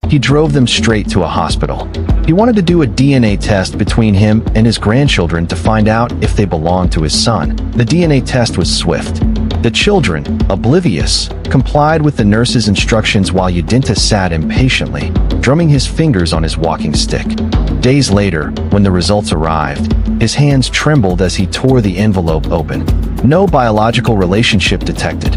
he drove them straight to a hospital. He wanted to do a DNA test between him and his grandchildren to find out if they belonged to his son. The DNA test was swift. The children, oblivious, complied with the nurse's instructions while Yudinta sat impatiently, drumming his fingers on his walking stick. Days later, when the results arrived, his hands trembled as he tore the envelope open. No biological relationship detected.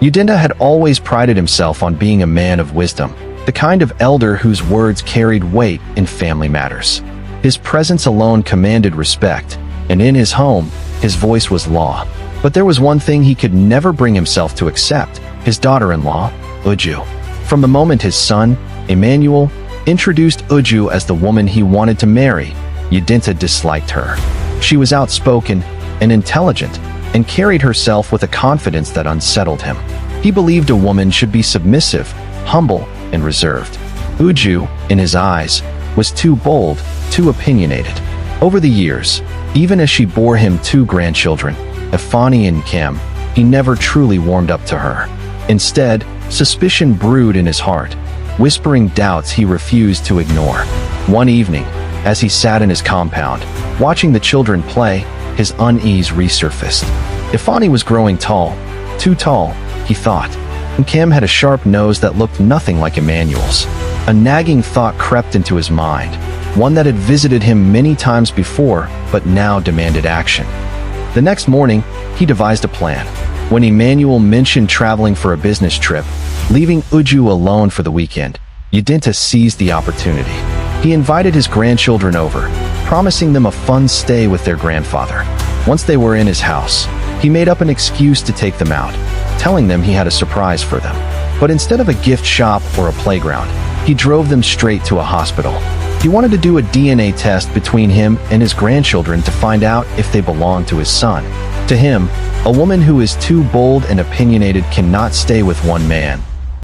Yudinta had always prided himself on being a man of wisdom, the kind of elder whose words carried weight in family matters. His presence alone commanded respect, and in his home, his voice was law. But there was one thing he could never bring himself to accept: his daughter-in-law, Uju. From the moment his son, Emmanuel, introduced Uju as the woman he wanted to marry, Yudinta disliked her. She was outspoken and intelligent, and carried herself with a confidence that unsettled him. He believed a woman should be submissive, humble, and reserved. Uju, in his eyes, was too bold, too opinionated. Over the years, even as she bore him 2 grandchildren, Efani and Kem, he never truly warmed up to her. Instead, suspicion brewed in his heart, whispering doubts he refused to ignore. One evening, as he sat in his compound, watching the children play, his unease resurfaced. Efani was growing tall, too tall, he thought, and Kem had a sharp nose that looked nothing like Emmanuel's. A nagging thought crept into his mind, one that had visited him many times before, but now demanded action. The next morning, he devised a plan. When Emmanuel mentioned traveling for a business trip, leaving Uju alone for the weekend, Yudinta seized the opportunity. He invited his grandchildren over, promising them a fun stay with their grandfather. Once they were in his house, he made up an excuse to take them out, telling them he had a surprise for them. But instead of a gift shop or a playground, he drove them straight to a hospital. He wanted to do a DNA test between him and his grandchildren to find out if they belonged to his son. To him, a woman who is too bold and opinionated cannot stay with one man.